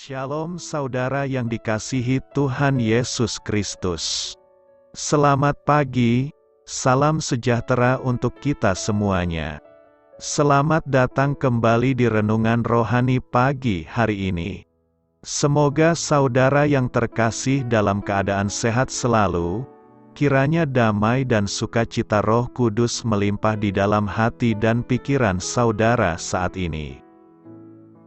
Shalom saudara yang dikasihi Tuhan Yesus Kristus. Selamat pagi, salam sejahtera untuk kita semuanya. Selamat datang kembali di Renungan Rohani pagi hari ini. Semoga saudara yang terkasih dalam keadaan sehat selalu, kiranya damai dan sukacita Roh Kudus melimpah di dalam hati dan pikiran saudara saat ini.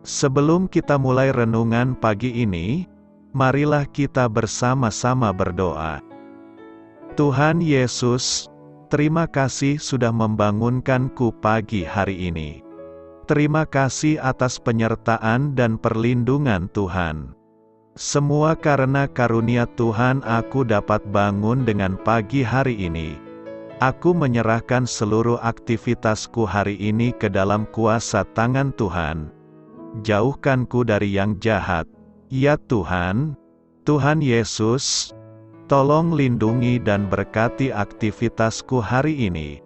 Sebelum kita mulai renungan pagi ini, marilah kita bersama-sama berdoa. Tuhan Yesus, terima kasih sudah membangunkanku pagi hari ini. Terima kasih atas penyertaan dan perlindungan Tuhan. Semua karena karunia Tuhan aku dapat bangun dengan pagi hari ini. Aku menyerahkan seluruh aktivitasku hari ini ke dalam kuasa tangan Tuhan. Jauhkanku dari yang jahat, ya Tuhan. Tuhan Yesus, tolong lindungi dan berkati aktivitasku hari ini.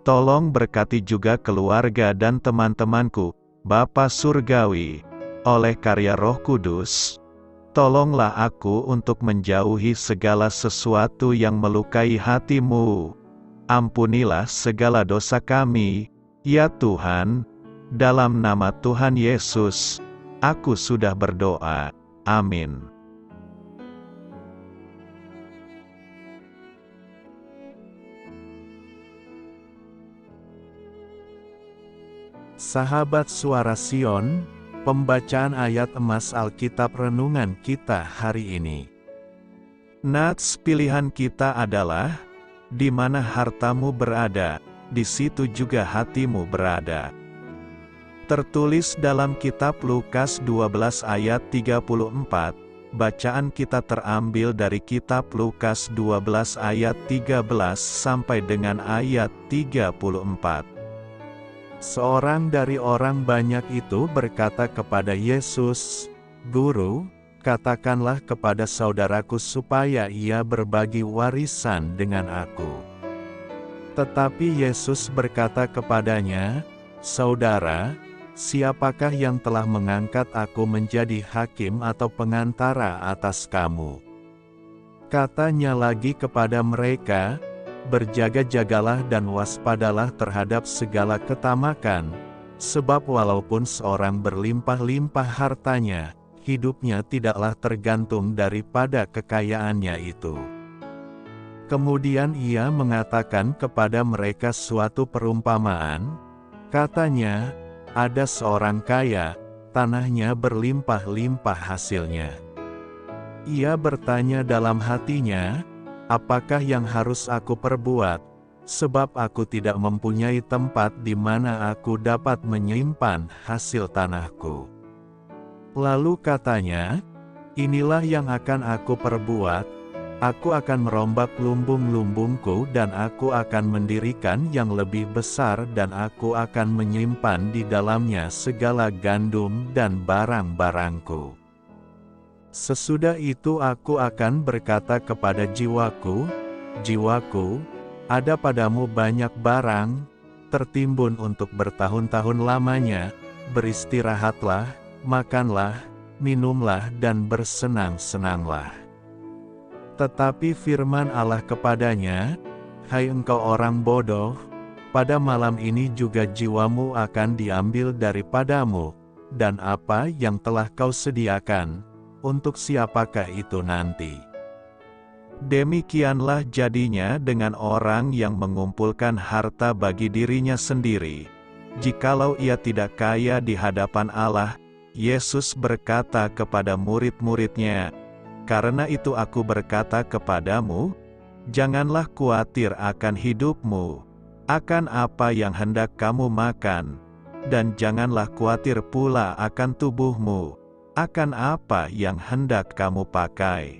Tolong berkati juga keluarga dan teman-temanku, Bapa Surgawi, oleh karya Roh Kudus. Tolonglah aku untuk menjauhi segala sesuatu yang melukai hati-Mu. Ampunilah segala dosa kami, ya Tuhan. Dalam nama Tuhan Yesus, aku sudah berdoa. Amin. Sahabat Suara Sion, pembacaan ayat emas Alkitab renungan kita hari ini. Nats pilihan kita adalah, di mana hartamu berada, di situ juga hatimu berada. Tertulis dalam kitab Lukas 12 ayat 34, bacaan kita terambil dari kitab Lukas 12 ayat 13 sampai dengan ayat 34. Seorang dari orang banyak itu berkata kepada Yesus, "Guru, katakanlah kepada saudaraku supaya ia berbagi warisan dengan aku." Tetapi Yesus berkata kepadanya, "Saudara, siapakah yang telah mengangkat aku menjadi hakim atau pengantara atas kamu?" Katanya lagi kepada mereka, "Berjaga-jagalah dan waspadalah terhadap segala ketamakan, sebab walaupun seorang berlimpah-limpah hartanya, hidupnya tidaklah tergantung daripada kekayaannya itu." Kemudian ia mengatakan kepada mereka suatu perumpamaan, katanya, "Ada seorang kaya, tanahnya berlimpah-limpah hasilnya. Ia bertanya dalam hatinya, 'Apakah yang harus aku perbuat, sebab aku tidak mempunyai tempat di mana aku dapat menyimpan hasil tanahku?' Lalu katanya, 'Inilah yang akan aku perbuat. Aku akan merombak lumbung-lumbungku dan aku akan mendirikan yang lebih besar dan aku akan menyimpan di dalamnya segala gandum dan barang-barangku. Sesudah itu aku akan berkata kepada jiwaku, jiwaku, ada padamu banyak barang, tertimbun untuk bertahun-tahun lamanya, beristirahatlah, makanlah, minumlah dan bersenang-senanglah.' Tetapi firman Allah kepadanya, 'Hai engkau orang bodoh, pada malam ini juga jiwamu akan diambil daripadamu, dan apa yang telah kau sediakan, untuk siapakah itu nanti?' Demikianlah jadinya dengan orang yang mengumpulkan harta bagi dirinya sendiri. Jikalau ia tidak kaya di hadapan Allah, Yesus berkata kepada murid-muridnya, 'Karena itu aku berkata kepadamu, janganlah khawatir akan hidupmu, akan apa yang hendak kamu makan, dan janganlah khawatir pula akan tubuhmu, akan apa yang hendak kamu pakai.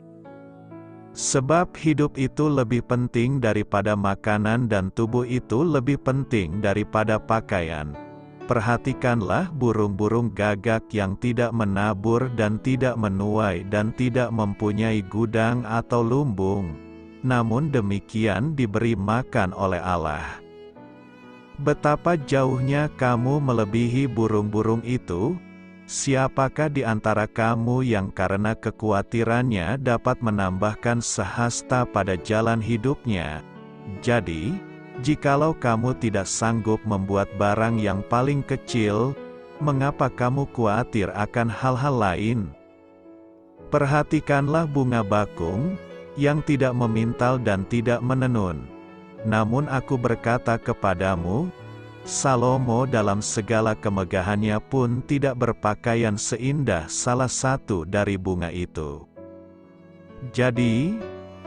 Sebab hidup itu lebih penting daripada makanan dan tubuh itu lebih penting daripada pakaian. Perhatikanlah burung-burung gagak yang tidak menabur dan tidak menuai dan tidak mempunyai gudang atau lumbung, namun demikian diberi makan oleh Allah. Betapa jauhnya kamu melebihi burung-burung itu, Siapakah di antara kamu yang karena kekhawatirannya dapat menambahkan sehasta pada jalan hidupnya? Jadi, jikalau kamu tidak sanggup membuat barang yang paling kecil, mengapa kamu khawatir akan hal-hal lain? Perhatikanlah bunga bakung, yang tidak memintal dan tidak menenun. Namun aku berkata kepadamu, Salomo dalam segala kemegahannya pun tidak berpakaian seindah salah satu dari bunga itu. Jadi,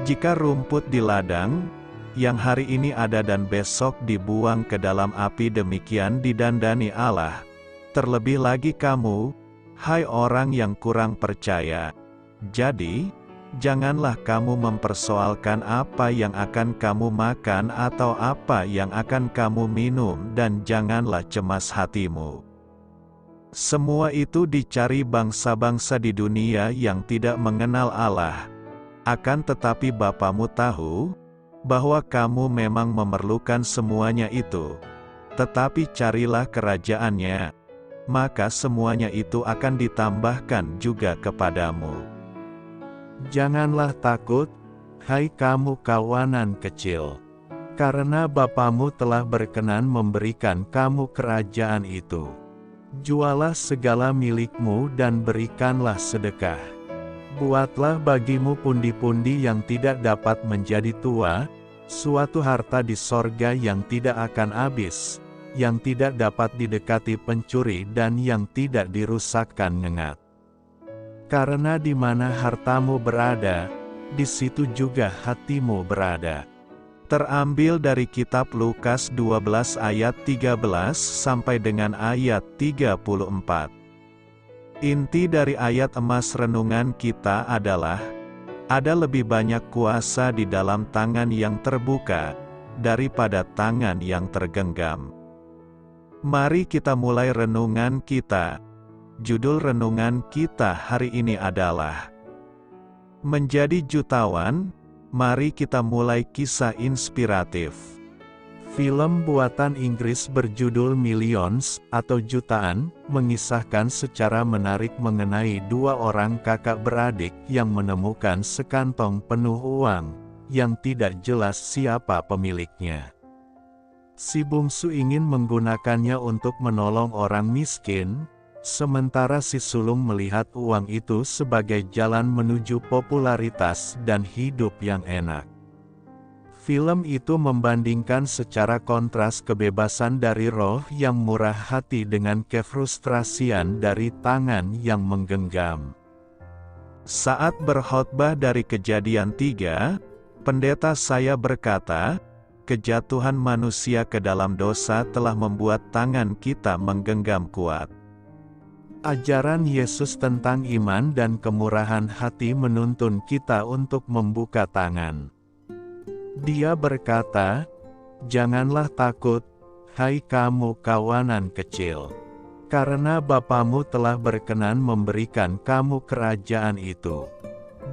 jika rumput di ladang, yang hari ini ada dan besok dibuang ke dalam api demikian didandani Allah, terlebih lagi kamu, hai orang yang kurang percaya. Jadi, janganlah kamu mempersoalkan apa yang akan kamu makan atau apa yang akan kamu minum dan janganlah cemas hatimu. Semua itu dicari bangsa-bangsa di dunia yang tidak mengenal Allah. Akan tetapi Bapamu tahu, bahwa kamu memang memerlukan semuanya itu. Tetapi carilah kerajaannya, maka semuanya itu akan ditambahkan juga kepadamu. Janganlah takut, hai kamu kawanan kecil, karena Bapamu telah berkenan memberikan kamu kerajaan itu. Jualah segala milikmu dan berikanlah sedekah. Buatlah bagimu pundi-pundi yang tidak dapat menjadi tua, suatu harta di sorga yang tidak akan habis, yang tidak dapat didekati pencuri dan yang tidak dirusakkan ngengat. Karena di mana hartamu berada, di situ juga hatimu berada. Terambil dari kitab Lukas 12 ayat 13 sampai dengan ayat 34. Inti dari ayat emas renungan kita adalah, ada lebih banyak kuasa di dalam tangan yang terbuka, daripada tangan yang tergenggam. Mari kita mulai renungan kita. Judul renungan kita hari ini adalah Menjadi Jutawan. Mari kita mulai kisah inspiratif. Film buatan Inggris berjudul Millions atau Jutaan, mengisahkan secara menarik mengenai dua orang kakak beradik yang menemukan sekantong penuh uang, yang tidak jelas siapa pemiliknya. Si bungsu ingin menggunakannya untuk menolong orang miskin, sementara si sulung melihat uang itu sebagai jalan menuju popularitas dan hidup yang enak. Film itu membandingkan secara kontras kebebasan dari roh yang murah hati dengan kefrustrasian dari tangan yang menggenggam. Saat berkhotbah dari Kejadian 3, pendeta saya berkata, kejatuhan manusia ke dalam dosa telah membuat tangan kita menggenggam kuat. Ajaran Yesus tentang iman dan kemurahan hati menuntun kita untuk membuka tangan. Dia berkata, "Janganlah takut, hai kamu kawanan kecil, karena Bapamu telah berkenan memberikan kamu kerajaan itu.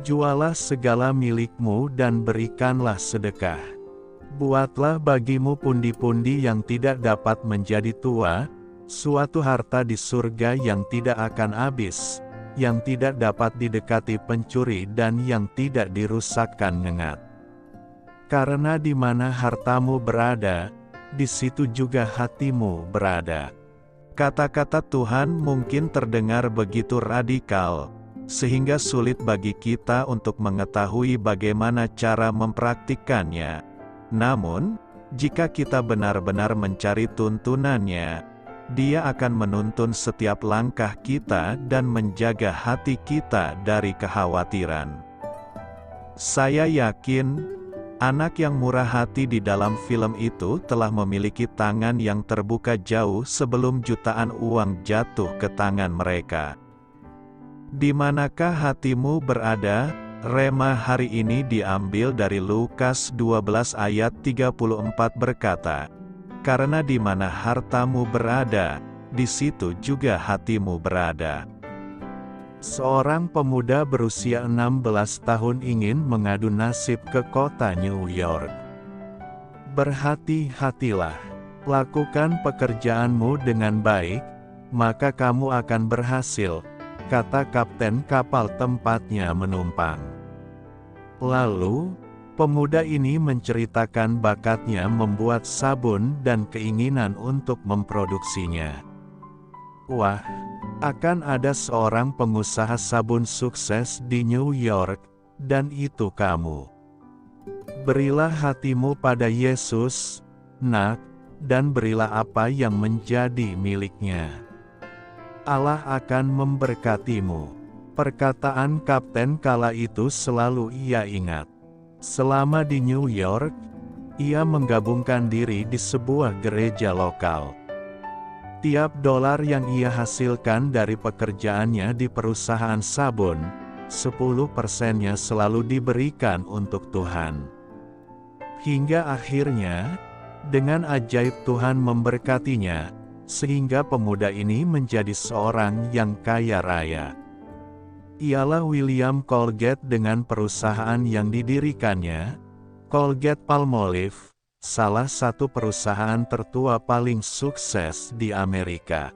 Jualah segala milikmu dan berikanlah sedekah. Buatlah bagimu pundi-pundi yang tidak dapat menjadi tua, suatu harta di surga yang tidak akan habis, yang tidak dapat didekati pencuri dan yang tidak dirusakkan ngengat. Karena di mana hartamu berada, di situ juga hatimu berada." Kata-kata Tuhan mungkin terdengar begitu radikal, sehingga sulit bagi kita untuk mengetahui bagaimana cara mempraktikkannya. Namun, jika kita benar-benar mencari tuntunannya, Dia akan menuntun setiap langkah kita dan menjaga hati kita dari kekhawatiran. Saya yakin, anak yang murah hati di dalam film itu telah memiliki tangan yang terbuka jauh sebelum jutaan uang jatuh ke tangan mereka. Di manakah hatimu berada? Rema hari ini diambil dari Lukas 12 ayat 34 berkata, "Karena di mana hartamu berada, di situ juga hatimu berada." Seorang pemuda berusia 16 tahun ingin mengadu nasib ke kota New York. "Berhati-hatilah, lakukan pekerjaanmu dengan baik, maka kamu akan berhasil, kata kapten kapal tempatnya menumpang. Lalu, pemuda ini menceritakan bakatnya membuat sabun dan keinginan untuk memproduksinya. Wah, akan ada seorang pengusaha sabun sukses di New York, dan itu kamu. Berilah hatimu pada Yesus, nak, dan berilah apa yang menjadi miliknya. Allah akan memberkatimu. Perkataan kapten kala itu selalu ia ingat. Selama di New York, ia menggabungkan diri di sebuah gereja lokal. Tiap dolar yang ia hasilkan dari pekerjaannya di perusahaan sabun, 10%-nya selalu diberikan untuk Tuhan. Hingga akhirnya, dengan ajaib Tuhan memberkatinya, sehingga pemuda ini menjadi seorang yang kaya raya. Ialah William Colgate dengan perusahaan yang didirikannya, Colgate-Palmolive, salah satu perusahaan tertua paling sukses di Amerika.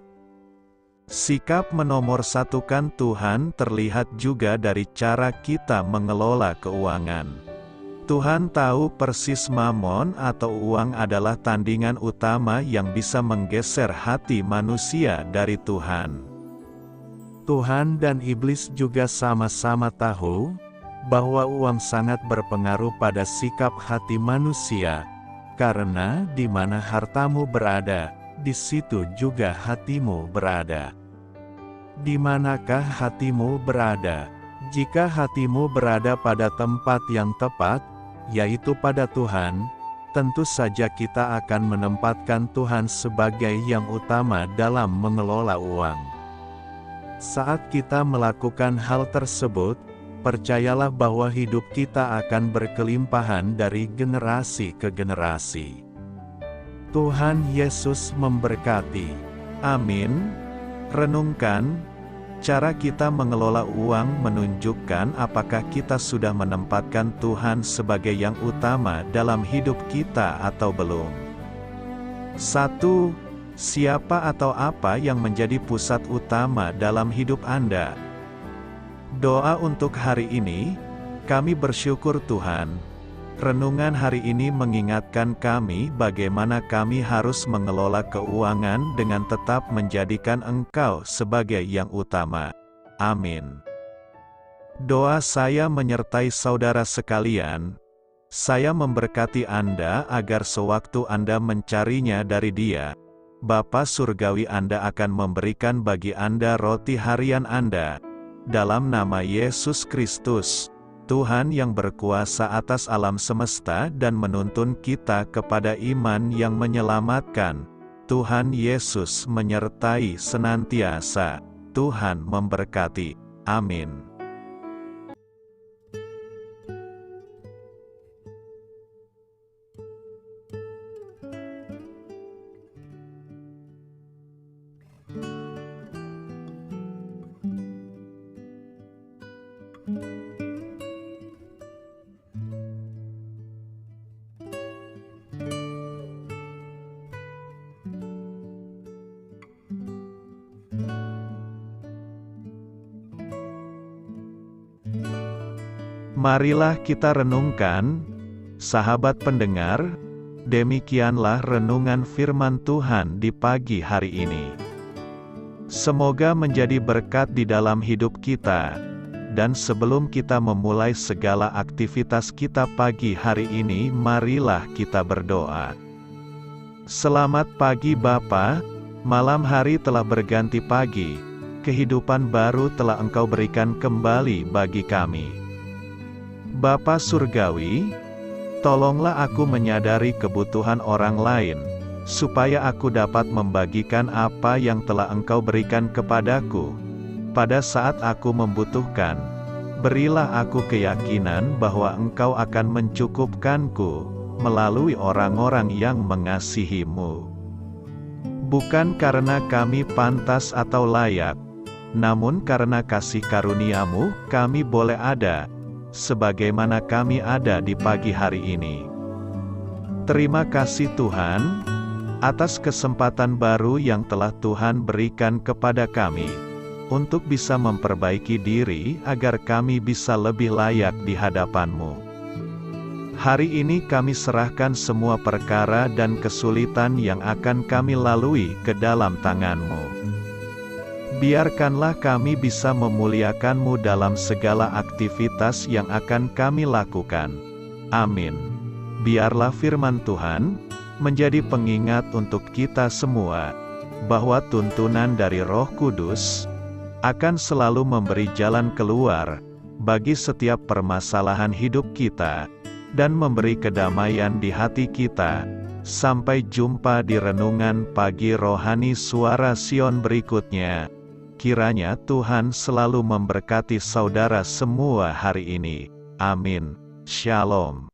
Sikap menomorsatukan Tuhan terlihat juga dari cara kita mengelola keuangan. Tuhan tahu persis mamon atau uang adalah tandingan utama yang bisa menggeser hati manusia dari Tuhan. Tuhan dan iblis juga sama-sama tahu bahwa uang sangat berpengaruh pada sikap hati manusia, karena di mana hartamu berada, di situ juga hatimu berada. Di manakah hatimu berada? Jika hatimu berada pada tempat yang tepat, yaitu pada Tuhan, tentu saja kita akan menempatkan Tuhan sebagai yang utama dalam mengelola uang. Saat kita melakukan hal tersebut, percayalah bahwa hidup kita akan berkelimpahan dari generasi ke generasi. Tuhan Yesus memberkati. Amin. Renungkan, cara kita mengelola uang menunjukkan apakah kita sudah menempatkan Tuhan sebagai yang utama dalam hidup kita atau belum. 1. Siapa atau apa yang menjadi pusat utama dalam hidup Anda? Doa untuk hari ini, kami bersyukur Tuhan. Renungan hari ini mengingatkan kami bagaimana kami harus mengelola keuangan dengan tetap menjadikan Engkau sebagai yang utama. Amin. Doa saya menyertai saudara sekalian. Saya memberkati Anda agar sewaktu Anda mencarinya dari Dia, Bapa Surgawi Anda akan memberikan bagi Anda roti harian Anda. Dalam nama Yesus Kristus, Tuhan yang berkuasa atas alam semesta dan menuntun kita kepada iman yang menyelamatkan. Tuhan Yesus menyertai senantiasa. Tuhan memberkati. Amin. Marilah kita renungkan, sahabat pendengar, demikianlah renungan firman Tuhan di pagi hari ini. Semoga menjadi berkat di dalam hidup kita, dan sebelum kita memulai segala aktivitas kita pagi hari ini, marilah kita berdoa. Selamat pagi Bapa, malam hari telah berganti pagi, kehidupan baru telah Engkau berikan kembali bagi kami. Bapa Surgawi, tolonglah aku menyadari kebutuhan orang lain, supaya aku dapat membagikan apa yang telah Engkau berikan kepadaku. Pada saat aku membutuhkan, berilah aku keyakinan bahwa Engkau akan mencukupkanku, melalui orang-orang yang mengasihi-Mu. Bukan karena kami pantas atau layak, namun karena kasih karunia-Mu, kami boleh ada, sebagaimana kami ada di pagi hari ini. Terima kasih Tuhan, atas kesempatan baru yang telah Tuhan berikan kepada kami, untuk bisa memperbaiki diri agar kami bisa lebih layak di hadapan-Mu. Hari ini kami serahkan semua perkara dan kesulitan yang akan kami lalui ke dalam tangan-Mu. Biarkanlah kami bisa memuliakan-Mu dalam segala aktivitas yang akan kami lakukan. Amin. Biarlah firman Tuhan menjadi pengingat untuk kita semua, bahwa tuntunan dari Roh Kudus akan selalu memberi jalan keluar bagi setiap permasalahan hidup kita, dan memberi kedamaian di hati kita. Sampai jumpa di renungan pagi rohani Suara Sion berikutnya. Kiranya Tuhan selalu memberkati saudara semua hari ini. Amin. Shalom.